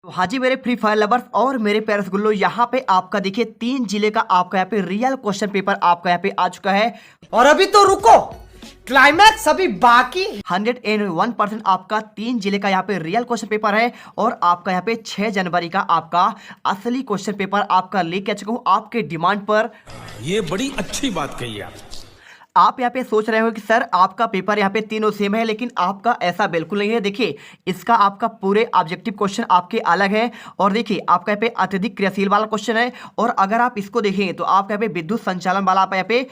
तो हाँ जी मेरे फ्री फायर लवर्स और मेरे प्यारे रसगुल्लो, यहाँ पे आपका देखिए 3 जिले का आपका यहाँ पे रियल क्वेश्चन पेपर आपका यहाँ पे आ चुका है। और अभी तो रुको, क्लाइमैक्स अभी बाकी। 101% आपका 3 जिले का यहाँ पे रियल क्वेश्चन पेपर है और आपका यहाँ पे 6 जनवरी का आपका असली क्वेश्चन पेपर आपका लेके आ चुका हूँ आपके डिमांड पर। ये बड़ी अच्छी बात कही आप। आप यहाँ पे सोच रहे हो कि सर आपका पेपर यहाँ पे तीनों सेम है, लेकिन आपका ऐसा बिल्कुल नहीं है। देखिए इसका आपका पूरे ऑब्जेक्टिव क्वेश्चन आपके अलग है और देखिए आपका यहाँ पे अत्यधिक क्रियाशील वाला क्वेश्चन है। और अगर आप इसको देखेंगे तो आपका यहाँ पे विद्युत संचालन वाला आप यहाँ पे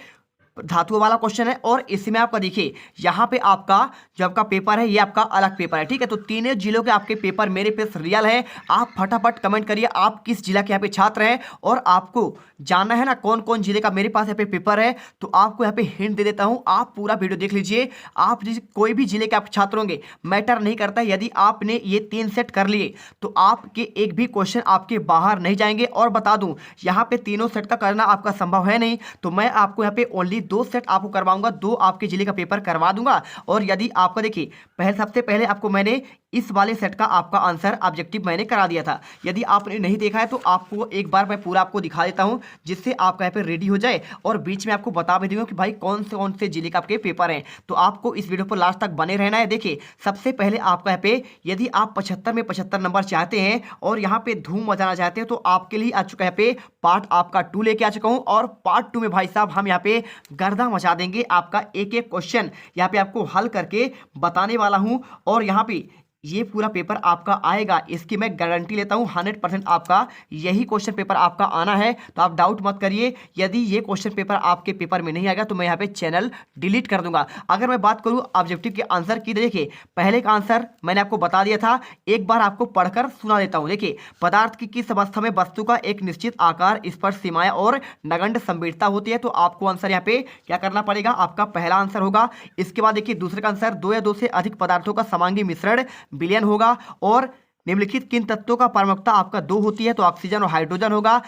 धातुओं वाला क्वेश्चन है और इसमें आपका देखिए यहाँ पे आपका जो आपका पेपर है ये आपका अलग पेपर है। ठीक है, तो तीनों जिलों के आपके पेपर मेरे पास रियल है। आप फटाफट कमेंट करिए आप किस जिला के यहाँ पे छात्र हैं और आपको जानना है ना कौन कौन जिले का मेरे पास यहाँ पे पेपर है। तो आपको यहाँ पे हिंट दे देता हूँ, आप पूरा वीडियो देख लीजिए। आप कोई भी जिले के आप छात्र होंगे मैटर नहीं करता, यदि आपने ये 3 सेट कर लिए तो आपके एक भी क्वेश्चन आपके बाहर नहीं जाएंगे। और बता दूं यहाँ पे तीनों सेट का करना आपका संभव है नहीं, तो मैं आपको यहाँ पे ओनली 2 सेट आपको करवाऊंगा, 2 आपके जिले का पेपर करवा दूंगा। और यदि आपका देखिए सबसे पहले आपको मैंने इस वाले सेट का आपका आंसर ऑब्जेक्टिव मैंने करा दिया था। यदि आपने नहीं देखा है तो आपको एक बार मैं पूरा आपको दिखा देता हूं जिससे आपका यहाँ पे रेडी हो जाए और बीच में आपको बता भी दूंगा कि भाई कौन से जिले का आपके पेपर हैं। तो आपको इस वीडियो पर लास्ट तक बने रहना है। देखिए सबसे पहले आपका यहाँ पे यदि आप 75 में 75 नंबर चाहते हैं और यहाँ पे धूम मचाना चाहते हैं तो आपके लिए आ चुका है पे पार्ट आपका 2 लेके आ चुका हूँ। और पार्ट 2 में भाई साहब हम यहाँ पे गर्दा मचा देंगे, आपका एक एक क्वेश्चन यहाँ पे आपको हल करके बताने वाला हूँ। और यहाँ पे ये पूरा पेपर आपका आएगा, इसकी मैं गारंटी लेता हूँ 100% आपका यही क्वेश्चन पेपर आपका आना है। तो आप डाउट मत करिए, यदि ये क्वेश्चन पेपर आपके पेपर में नहीं आएगा तो मैं यहाँ पे चैनल डिलीट कर दूंगा। अगर मैं बात करूँ ऑब्जेक्टिव के आंसर की, देखिए पहले का आंसर मैंने आपको बता दिया था, एक बार आपको पढ़कर सुना देता हूँ। देखिए पदार्थ की किस अवस्था में वस्तु का एक निश्चित आकार, स्पर्श सीमाएं और नगण्य संवेदनता होती है। तो आपको आंसर यहाँ पे क्या करना पड़ेगा, आपका पहला आंसर होगा। इसके बाद देखिए दूसरे का आंसर 2 या 2 से अधिक पदार्थों का समांगी मिश्रण विलयन होगा। और निम्नलिखित किन तत्वों का परमाणुकता आपका 2 होती है, तो ऑक्सीजन और हाइड्रोजन होगा।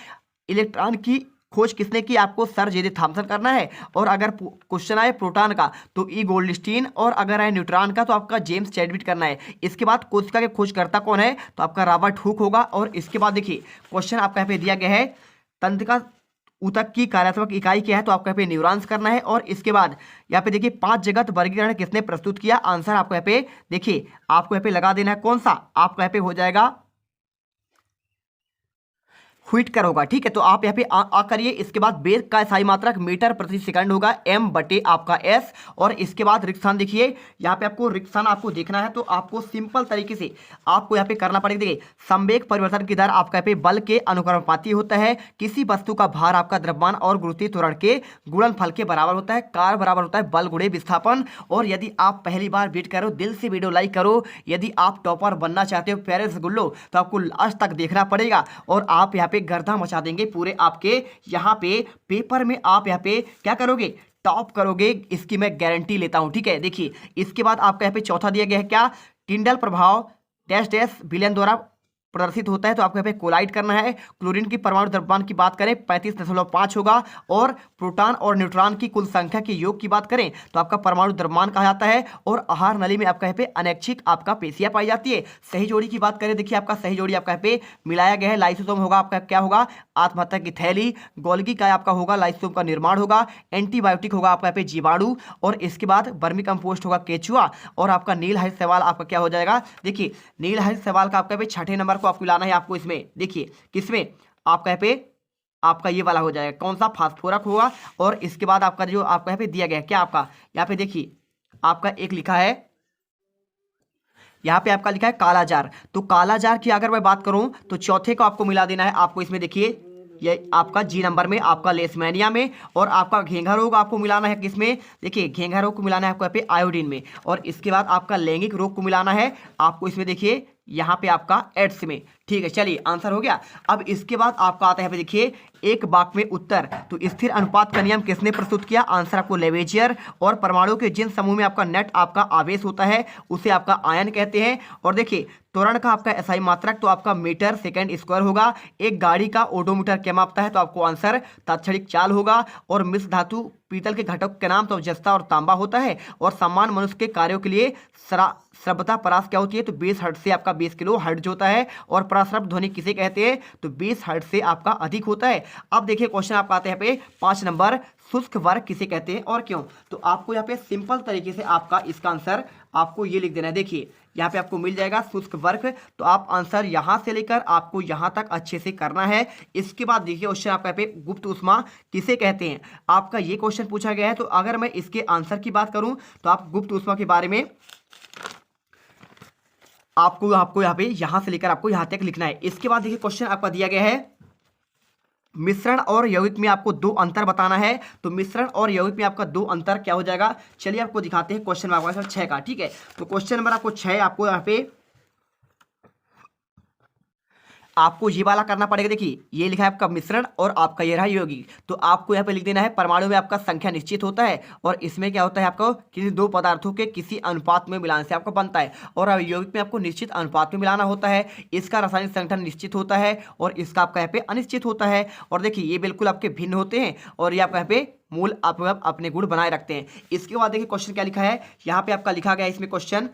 इलेक्ट्रॉन की खोज किसने की, आपको सर जे डी थॉमसन करना है। और अगर क्वेश्चन आए प्रोटॉन का तो ई गोल्डस्टीन, और अगर आए न्यूट्रॉन का तो आपका जेम्स चैडविक करना है। इसके बाद कोशिका के खोजकर्ता कौन है, तो आपका रॉबर्ट हुक होगा। और इसके बाद देखिए क्वेश्चन आपका यहाँ पे दिया गया है तंत्रिका ऊतक की कार्यात्मक इकाई क्या है, तो आपको यहाँ पे न्यूरॉन्स करना है। और इसके बाद यहाँ पे देखिए 5 जगत वर्गीकरण किसने प्रस्तुत किया, आंसर आपको यहाँ पे देखिए आपको यहाँ पे लगा देना है कौन सा, आपको यहाँ पे हो जाएगा व्हिटकर होगा। ठीक है, तो आप यहाँ पे आ करिए। इसके बाद वेग का सही मात्रक मीटर प्रति सेकंड होगा, m बटे आपका s। और इसके बाद रिक्त स्थान देखिए, यहाँ पे आपको रिक्त स्थान आपको देखना है तो आपको सिंपल तरीके से आपको यहाँ पे करना पड़ेगा। देखिए संवेग परिवर्तन की दर आपका यहाँ पे बल के अनुक्रमानुपाती होता है। किसी वस्तु का भार आपका द्रव्यमान और गुरुत्वीय त्वरण के गुणनफल के बराबर होता है। कार्य बराबर होता है बल गुणे विस्थापन। और यदि आप पहली बार वीडियो करो, दिल से वीडियो लाइक करो। यदि आप टॉपर बनना चाहते हो प्यारे रसगुल्लो तो आपको लास्ट तक देखना पड़ेगा और आप यहाँ पे गर्दा मचा देंगे पूरे आपके यहाँ पे पेपर में। आप यहाँ पे क्या करोगे, टॉप करोगे, इसकी मैं गारंटी लेता हूं। ठीक है, देखिए इसके बाद आपका यहाँ पे चौथा दिया गया है क्या, टिंडल प्रभाव डैश डैश विलयन द्वारा प्रदर्शित होता है। तो आपको यहाँ पे कोलाइड करना है। क्लोरीन की परमाणु द्रव्यमान की बात करें 35.5 होगा। और प्रोटॉन और न्यूट्रॉन की कुल संख्या के योग की बात करें तो आपका परमाणु द्रव्यमान कहा जाता है। और आहार नली में आपका यहाँ पे अनैच्छिक आपका पेशियां पाई जाती है। सही जोड़ी की बात करें, देखिए आपका सही जोड़ी आपका यहाँ पे मिलाया गया है। लाइसोसोम होगा आपका क्या होगा, आत्महत्या की थैली। गोल्गी का आपका होगा लाइसोसोम का निर्माण होगा। एंटीबायोटिक होगा आपका यहाँ पे जीवाणु। और इसके बाद वर्मी कंपोस्ट होगा केचुआ। और आपका नील हरित सवाल आपका क्या हो जाएगा, देखिए नील हरित सवाल का आपका यहाँ पे 6ठे नंबर को आपको लाना है। आपको इसमें देखिए किसमें आपका यहाँ पे आपका ये वाला हो जाएगा, कौन सा, फास्फोरक होगा। और इसके बाद आपका जो आपका यहाँ पे दिया गया क्या, आपका यहाँ पे देखिए आपका एक लिखा है, यहाँ पे आपका लिखा है कालाजार। तो कालाजार की अगर मैं बात करूं तो चौथे को आपको मिला देना है। आपको इसमें देखिए ये आपका जी नंबर में आपका लेसमैनिया में। और आपका घेंघा रोग आपको मिलाना है किसमें, देखिए घेंघा रोग को मिलाना है आपको यहाँ पे आयोडीन में। और इसके बाद आपका लैंगिक रोग को मिलाना है आपको इसमें देखिए यहाँ पे आपका एड्स में। ठीक है, चलिए आंसर हो गया। अब इसके बाद आपका आता है देखिए एक वाक्य में उत्तर, तो स्थिर अनुपात का नियम किसने प्रस्तुत किया, आंसर आपको लेवेजियर। और परमाणु के जिन समूह में आपका नेट आपका आवेश होता है उसे आपका आयन कहते हैं। और देखिए त्वरण का आपका एसआई मात्रक तो आपका मीटर सेकंड स्क्वायर होगा। एक गाड़ी का ओडोमीटर क्या मापता है, तो आपको आंसर तात्क्षणिक चाल होगा। और मिश्र धातु पीतल के घटक के नाम तो जस्ता और तांबा होता है, और समान मनुष्य के कार्यों के लिए श्रव्यता परास क्या होती है, तो 20 हर्ट्ज से आपका 20 किलो हर्ट्ज होता है, और पराश्रव्य ध्वनि किसे कहते हैं, तो 20 हर्ट्ज से आपका अधिक होता है। अब देखिए क्वेश्चन आपका आता है यहाँ पे 5 नंबर, शुष्क वर्ग किसे कहते हैं और क्यों। तो आपको यहाँ पे सिंपल तरीके से आपका इसका आंसर आपको ये लिख देना है। देखिए यहाँ पे आपको मिल जाएगा शुष्क वर्ग, तो आप आंसर यहाँ से लेकर आपको यहाँ तक अच्छे से करना है। इसके बाद देखिए क्वेश्चन आपका यहाँ पे गुप्त ऊष्मा किसे कहते हैं, आपका ये क्वेश्चन पूछा गया है। तो अगर मैं इसके आंसर की बात करूं तो आप गुप्त ऊष्मा के बारे में आपको यहाँ पे यहाँ से लेकर आपको यहाँ तक लिखना है। इसके बाद देखिए क्वेश्चन आपका दिया गया है मिश्रण और यौगिक में आपको 2 अंतर बताना है। तो मिश्रण और यौगिक में आपका 2 अंतर क्या हो जाएगा, चलिए आपको दिखाते हैं क्वेश्चन नंबर 6 का। ठीक है, तो क्वेश्चन नंबर आपको 6 आपको यहाँ पे आपको ये वाला करना पड़ेगा। देखिए ये लिखा है आपका मिश्रण और आपका ये रहा यौगिक। तो आपको यहाँ पे लिख देना है परमाणु में आपका संख्या निश्चित होता है, और इसमें क्या होता है आपको किसी 2 पदार्थों के किसी अनुपात में मिलाने से आपको बनता है, और यौगिक में आपको निश्चित अनुपात में मिलाना होता है। इसका रासायनिक संगठन निश्चित होता है और इसका आपका यहाँ पे अनिश्चित होता है। और देखिए ये बिल्कुल आपके भिन्न होते हैं और ये आपका यहाँ पे मूल आप अपने गुण बनाए रखते हैं। इसके बाद देखिए क्वेश्चन क्या लिखा है, यहाँ पे आपका लिखा गया है इसमें क्वेश्चन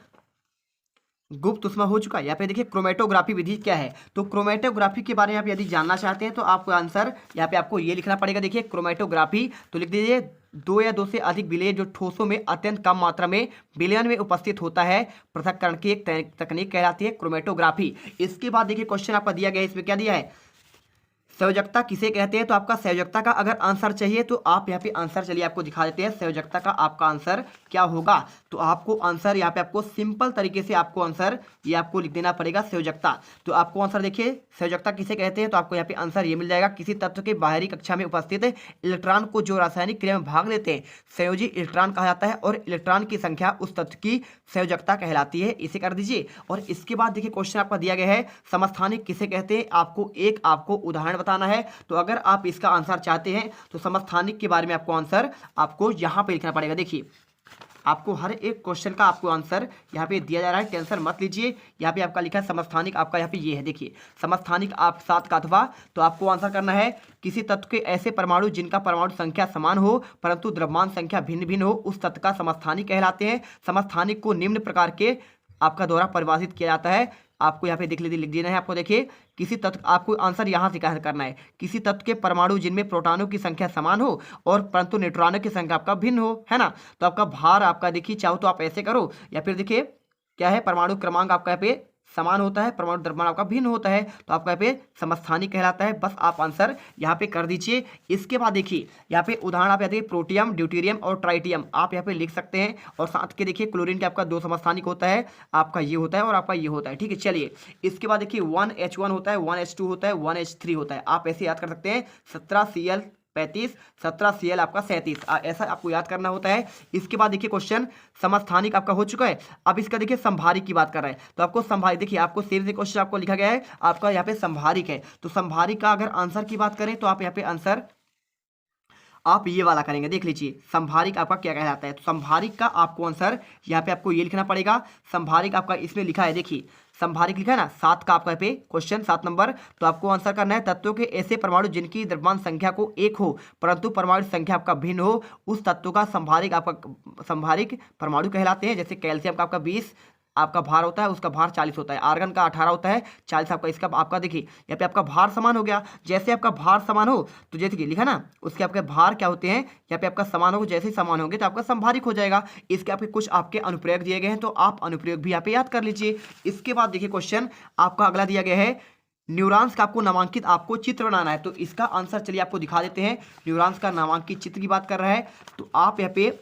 गुप्त ऊष्मा हो चुका है। यहाँ पे देखिए क्रोमेटोग्राफी विधि क्या है। तो क्रोमेटोग्राफी के बारे में आप यदि जानना चाहते हैं तो आपको आंसर यहाँ पे आपको ये लिखना पड़ेगा। देखिए क्रोमेटोग्राफी तो लिख दीजिए 2 या 2 से अधिक विलेय जो ठोसों में अत्यंत कम मात्रा में विलयन में उपस्थित होता है, पृथक्करण की एक तकनीक कहलाती है क्रोमेटोग्राफी। इसके बाद देखिए क्वेश्चन आपका दिया गया है, इसमें क्या दिया है, संयोजकता किसे कहते हैं। तो आपका संयोजकता का अगर आंसर चाहिए तो आप यहाँ पे आंसर चलिए आपको दिखा देते हैं संयोजकता का आपका आंसर क्या होगा। तो आपको आंसर यहाँ पे आपको सिंपल तरीके से आपको आंसर ये आपको लिख देना पड़ेगा संयोजकता। तो आपको आंसर देखिए संयोजकता किसे कहते हैं, तो आपको यहाँ पे आंसर ये मिल जाएगा किसी तत्व के बाहरी कक्षा में उपस्थित इलेक्ट्रॉन को जो रासायनिक क्रिया में भाग लेते हैं संयोजी इलेक्ट्रॉन कहा जाता है, और इलेक्ट्रॉन की संख्या उस तत्व की संयोजकता कहलाती है। इसे कर दीजिए। और इसके बाद देखिए क्वेश्चन आपका दिया गया है समस्थानिक किसे कहते हैं, आपको उदाहरण बताना है। तो अगर आप इसका आंसर चाहते हैं तो समस्थानिक के बारे में आपको आंसर आपको यहाँ पे लिखना पड़ेगा। देखिए आपको हर एक क्वेश्चन का आपको आंसर यहाँ पे दिया जा रहा है, टेंशन मत लीजिए। यहाँ पे आपका लिखा है समस्थानिक, आपका यहाँ पे ये है। देखिए समस्थानिक आप 7 का अथवा, तो आपको आंसर करना है किसी तत्व के ऐसे परमाणु जिनका परमाणु संख्या समान हो परंतु द्रव्यमान संख्या भिन्न भिन्न हो उस तत्व का समस्थानिक कहलाते हैं। समस्थानिक को निम्न प्रकार के आपका द्वारा परिभाषित किया जाता है। आपको यहाँ पे लिख देना है। आपको देखिए किसी तत्व, आपको आंसर यहाँ से क्या करना है, किसी तत्व के परमाणु जिनमें प्रोटॉनों की संख्या समान हो और परंतु न्यूट्रॉनों की संख्या आपका भिन्न हो, है ना। तो आपका भार आपका देखिए चाहो तो आप ऐसे करो, या फिर देखिए क्या है परमाणु क्रमांक आपका यहाँ पे समान होता है, परमाणु द्रव्यमान आपका भिन्न होता है, तो आपका यहाँ पे समस्थानिक कहलाता है। बस आप आंसर यहाँ पे कर दीजिए। इसके बाद देखिए यहाँ पे उदाहरण आप देखिए प्रोटियम, ड्यूटेरियम और ट्राइटियम आप यहाँ पे लिख सकते हैं। और साथ के देखिए क्लोरीन के आपका 2 समस्थानिक होता है, आपका ये होता है और आपका ये होता है। ठीक है, चलिए इसके बाद देखिए 1H1 होता है, 1H2 होता है, 1H3 होता है। आप ऐसे याद कर सकते हैं 17Cl35, 17Cl आपका 37, ऐसा आपको याद करना होता है। इसके बाद देखिए क्वेश्चन समस्थानिक आपका हो चुका है। अब इसका देखिए संभारिक की बात कर रहे हैं, तो आपको संभारिक देखिए आपको सेम से क्वेश्चन आपको लिखा गया है आपका यहाँ पे संभारिक है। तो संभारिक का अगर आंसर की बात करें तो आप यहाँ पे आंसर आप ये वाला करेंगे। देख लीजिए संभारिक आपका क्या कहलाता है। तो संभारिक का आपको आंसर यहाँ पे आपको ये लिखना पड़ेगा। संभारिक आपका इसमें लिखा है, देखिए संभारिक लिखा है ना 7 का आपका पे क्वेश्चन 7 नंबर। तो आपको आंसर करना है तत्वों के ऐसे परमाणु जिनकी द्रव्यमान संख्या को 1 हो परंतु परमाणु संख्या आपका भिन्न हो उस तत्व का संभारिक आपका संभारिक परमाणु कहलाते हैं। जैसे कैल्शियम का आपका 20 आपका भार होता है, उसका भार 40 होता है। आर्गन का 18 होता है, 40 आपका इसका आपका देखिए यहाँ पे आपका भार समान हो गया। जैसे आपका भार समान हो तो जैसे कि लिखा ना उसके आपके भार क्या होते हैं यहाँ पे आपका समान हो, जैसे ही समान होंगे तो आपका संभारिक हो जाएगा। इसके आपके कुछ आपके अनुप्रयोग दिए गए हैं तो आप अनुप्रयोग भी यहाँ पे याद कर लीजिए। इसके बाद देखिए क्वेश्चन आपका अगला दिया गया है न्यूरॉन्स का आपको नामांकित आपको चित्र बनाना है। तो इसका आंसर चलिए आपको दिखा देते हैं। न्यूरॉन्स का नामांकित चित्र की बात कर रहा है, तो आप यहाँ पे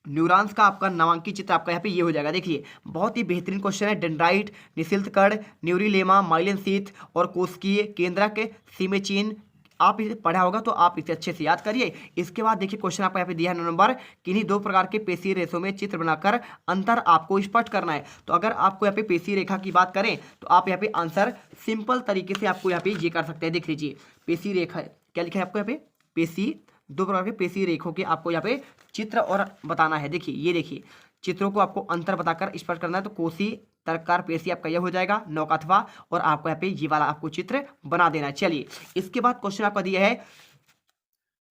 न्यूरॉन्स का आपका नामांकित चित्र आपका यहाँ पे ये हो जाएगा। देखिए बहुत ही बेहतरीन क्वेश्चन है। डेंड्राइट, निसिल्थ कण, न्यूरिलेमा, माइलिन शीथ और कोशिकीय केंद्रक सीमेचिन आप इसे पढ़ा होगा तो आप इसे अच्छे से याद करिए। इसके बाद देखिए क्वेश्चन आपको यहाँ पे दिया है 9 नंबर, किन्हीं 2 प्रकार के पेशीय रेशों में चित्र बनाकर अंतर आपको स्पष्ट करना है। तो अगर आपको यहाँ पे पेशीय रेखा की बात करें तो आप यहाँ पे आंसर सिंपल तरीके से आपको यहाँ पे ये कर सकते हैं। देख लीजिए पेशीय रेखा क्या लिखा है आपको यहाँ पे, पेशी 2 प्रकार के पेशीय रेखों के आपको यहाँ पे चित्र और बताना है। देखिए ये देखिए चित्रों को आपको अंतर बताकर स्पष्ट करना है। तो कोशी तर्ककार पेशी आपका यह हो जाएगा 9 का अथवा, और आपको यहाँ पे ये वाला आपको चित्र बना देना है। चलिए इसके बाद क्वेश्चन आपका दिया है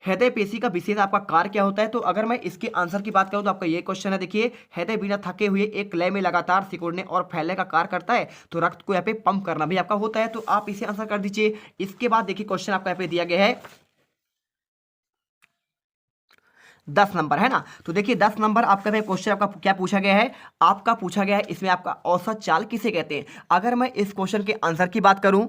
हृदय पेशी का विशेष आपका कार्य क्या होता है? तो अगर मैं इसके आंसर की बात करूं तो आपका ये क्वेश्चन है, देखिए हृदय बिना थके हुए एक लय में लगातार सिकुड़ने और फैलने का कार्य करता है, तो रक्त को यहाँ पे पंप करना भी आपका होता है, तो आप इसे आंसर कर दीजिए। इसके बाद देखिए क्वेश्चन आपका यहाँ पे दिया गया है 10 नंबर, है ना। तो देखिए 10 नंबर आपका क्वेश्चन आपका क्या पूछा गया है, आपका पूछा गया है इसमें आपका औसत चाल किसे कहते हैं। अगर मैं इस क्वेश्चन के आंसर की बात करूं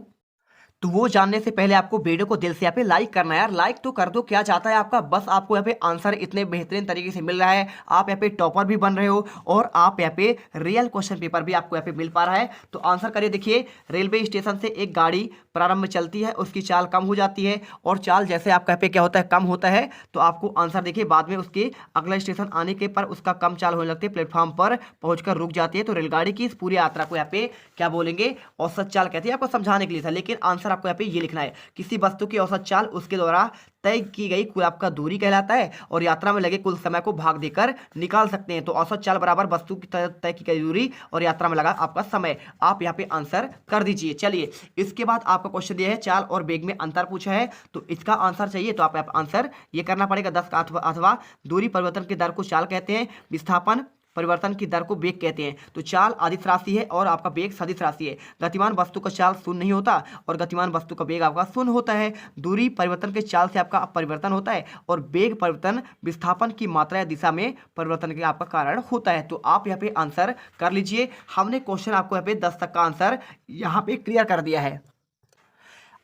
तो वो जानने से पहले आपको वीडियो को दिल से यहाँ पे लाइक करना है यार, लाइक तो कर दो। क्या चाहता है आपका, बस आपको यहाँ पे आंसर इतने बेहतरीन तरीके से मिल रहा है, आप यहाँ पे टॉपर भी बन रहे हो और आप यहाँ पे रियल क्वेश्चन पेपर भी आपको यहाँ पे मिल पा रहा है। तो आंसर करिए। देखिए रेलवे स्टेशन से एक गाड़ी प्रारंभ में चलती है, उसकी चाल कम हो जाती है और चाल जैसे आपका यहाँ पे क्या होता है, कम होता है, तो आपको आंसर देखिए बाद में उसके अगला स्टेशन आने के पर उसका कम चाल होने लगती है, प्लेटफॉर्म पर पहुंचकर रुक जाती है। तो रेलगाड़ी की इस पूरी यात्रा को यहाँ पे क्या बोलेंगे, औसत चाल कहते हैं। आपको समझाने के लिए था, लेकिन आंसर आपको यहाँ पे ये लिखना है, किसी वस्तु की औसत चाल उसके द्वारा तय की गई कुल आपका दूरी कहलाता है और यात्रा में लगे कुल समय को भाग देकर निकाल सकते हैं। तो औसत चाल बराबर वस्तु की तय की गई दूरी और यात्रा में लगा आपका समय। आप यहाँ पे आंसर कर दीजिए। चलिए इसके बाद आपका क्वेश्चन दिया है चाल और वेग में अंतर पूछा है, तो इसका आंसर चाहिए तो आप आंसर ये करना पड़ेगा 10 का अथवा दूरी परिवर्तन की दर को चाल कहते हैं, विस्थापन परिवर्तन की दर को वेग कहते हैं। तो चाल अदिश राशि है और आपका वेग सदिश राशि है। गतिमान वस्तु का चाल शून्य नहीं होता और गतिमान वस्तु का वेग आपका शून्य होता है। दूरी परिवर्तन के चाल से आपका परिवर्तन होता है और वेग परिवर्तन विस्थापन की मात्रा या दिशा में परिवर्तन के आपका कारण होता है। तो आप यहाँ पे आंसर कर लीजिए। हमने क्वेश्चन आपको यहाँ पे 10 तक का आंसर यहाँ पे क्लियर कर दिया है।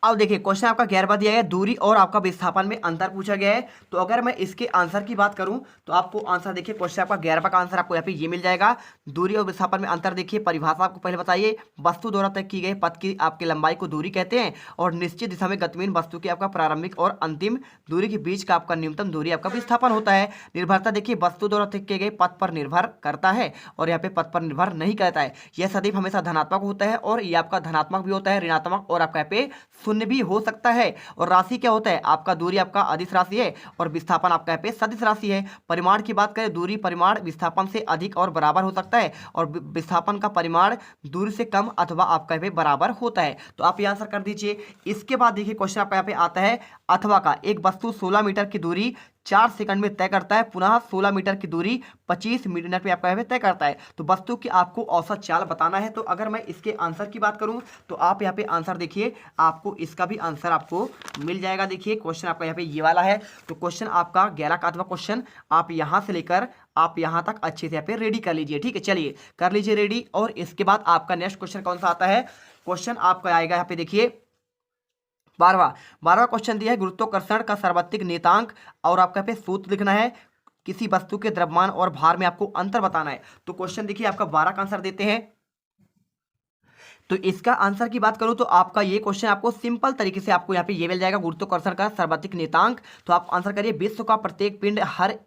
अब देखिए क्वेश्चन आपका 11वां दिया है, दूरी और आपका विस्थापन में अंतर पूछा गया है। तो अगर मैं इसके आंसर की बात करूं तो आपको आंसर देखिए, क्वेश्चन आपका 11वां का आंसर आपको यहाँ पे ये मिल जाएगा। दूरी और विस्थापन में अंतर देखिए, परिभाषा आपको पहले बताइए, वस्तु द्वारा तय की गई पथ की आपकी लंबाई को दूरी कहते हैं और निश्चित दिशा में गतिमान वस्तु की आपका प्रारंभिक और अंतिम दूरी के बीच का आपका न्यूनतम दूरी आपका विस्थापन होता है। निर्भरता देखिए, वस्तु द्वारा तय किए गए पथ पर निर्भर करता है और यहाँ पे पथ पर निर्भर नहीं करता है। यह सदैव हमेशा धनात्मक होता है और ये आपका धनात्मक भी होता है, ऋणात्मक और आपका यहाँ पे शून्य भी हो सकता है। और राशि क्या होता है, आपका दूरी आपका अदिश राशि है और विस्थापन आपका यहाँ पे सदिश राशि है। परिमाण की बात करें, दूरी परिमाण विस्थापन से अधिक और बराबर हो सकता है और विस्थापन का परिमाण दूरी से कम अथवा आपका यहाँ पे बराबर होता है। तो आप ये आंसर कर दीजिए। इसके बाद देखिए क्वेश्चन आपका यहाँ पे आता है अथवा का, एक वस्तु 16 मीटर की दूरी 4 सेकंड में तय करता है, पुनः 16 मीटर की दूरी 25 मिनट में आपका तय करता है। तो वस्तु की आपको औसत चाल बताना है। तो अगर मैं इसके आंसर की बात करूं तो आप यहाँ पे आंसर देखिए, आपको इसका भी आंसर आपको मिल जाएगा। देखिए क्वेश्चन आपका यहाँ पे ये वाला है। तो क्वेश्चन आपका 11 का अथवा क्वेश्चन आप यहाँ से लेकर आप यहाँ तक अच्छे से यहाँ पे रेडी कर लीजिए। ठीक है, चलिए कर लीजिए रेडी। और इसके बाद आपका नेक्स्ट क्वेश्चन कौन सा आता है, क्वेश्चन आपका आएगा यहाँ पे देखिए 12वां क्वेश्चन दिया है, गुरुत्वाकर्षण का सर्वाधिक नियतांक और आपका पे सूत्र लिखना है, किसी वस्तु के द्रव्यमान और भार में आपको अंतर बताना है। तो क्वेश्चन देखिए आपका 12 का आंसर देते हैं। तो इसका आंसर की बात करूं तो आपका ये क्वेश्चन आपको सिंपल तरीके से आपको यहाँ पे ये मिल जाएगा, गुरुत्वाकर्षण का सर्वाधिक नियतांक। तो आप आंसर करिए, विश्व का प्रत्येक पिंड हर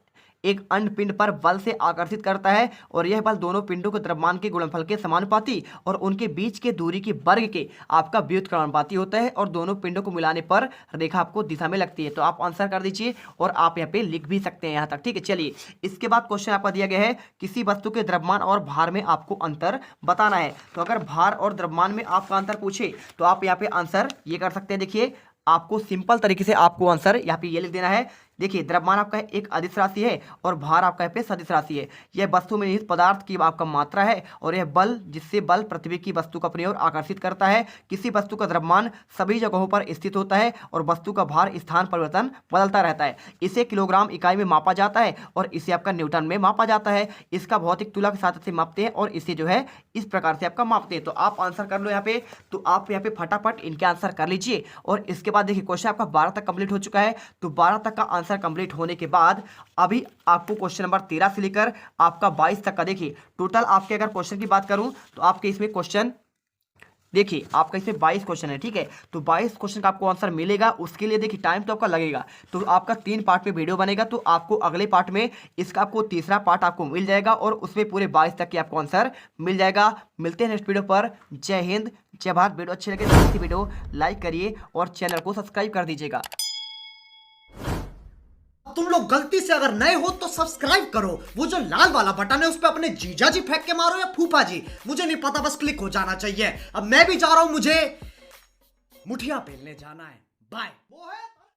एक अन्य पिंड पर बल से आकर्षित करता है और यह बल दोनों पिंडों के द्रव्यमान के गुणनफल के समानुपाती और उनके बीच के दूरी की वर्ग के आपका व्युत्क्रमानुपाती होता है और दोनों पिंडों को मिलाने पर रेखा आपको दिशा में लगती है। तो आप आंसर कर दीजिए और आप यहाँ पे लिख भी सकते हैं यहाँ तक। ठीक है, चलिए इसके बाद क्वेश्चन आपका दिया गया है, किसी वस्तु के द्रव्यमान और भार में आपको अंतर बताना है। तो अगर भार और द्रव्यमान में आपका अंतर पूछे तो आप यहाँ पे आंसर ये कर सकते हैं। देखिए आपको सिंपल तरीके से आपको आंसर यहाँ पे ये लिख देना है। देखिए द्रव्यमान आपका एक अदिश राशि है और भार आपका यहाँ पे सदिश राशि है। यह वस्तु में निहित पदार्थ की आपका मात्रा है और यह बल जिससे बल पृथ्वी की वस्तु को अपनी ओर आकर्षित करता है। किसी वस्तु का द्रव्यमान सभी जगहों पर स्थित होता है और वस्तु का भार स्थान परिवर्तन बदलता रहता है। इसे किलोग्राम इकाई में मापा जाता है और इसे आपका न्यूटन में मापा जाता है। इसका भौतिक तुलक साथ से मापते हैं और इसे जो है इस प्रकार से आपका मापते हैं। तो आप आंसर कर लो यहाँ पे। तो आप यहाँ पे फटाफट इनके आंसर कर लीजिए। और इसके बाद देखिए क्वेश्चन आपका 12 तक कंप्लीट हो चुका है। तो 12 तक का आंसर कंप्लीट होने के बाद अभी आपको क्वेश्चन नंबर 13 से लेकर आपका 22 तक का देखिए टोटल आपके अगर क्वेश्चन की बात करूं तो आपके इसमें क्वेश्चन देखिए आपका इसमें 22 क्वेश्चन है। ठीक है, तो 22 क्वेश्चन का आपको आंसर मिलेगा। उसके लिए देखिए टाइम तो आपका लगेगा। तो आपका 3 पार्ट में वीडियो बनेगा। तो आपको अगले पार्ट में इसका आपको तीसरा पार्ट आपको मिल जाएगा और उसमें पूरे 22 तक की आपको आंसर मिल जाएगा। मिलते हैं नेक्स्ट वीडियो पर। जय हिंद, जय भारत। वीडियो अच्छी लगे तो इसी वीडियो लाइक करिए और चैनल को सब्सक्राइब कर दीजिएगा। तुम लोग गलती से अगर नए हो तो सब्सक्राइब करो। वो जो लाल वाला बटन है उस पर अपने जीजा जी फेंक के मारो या फूफा जी, मुझे नहीं पता, बस क्लिक हो जाना चाहिए। अब मैं भी जा रहा हूं, मुझे मुठिया पेलने जाना है। बाय। वो है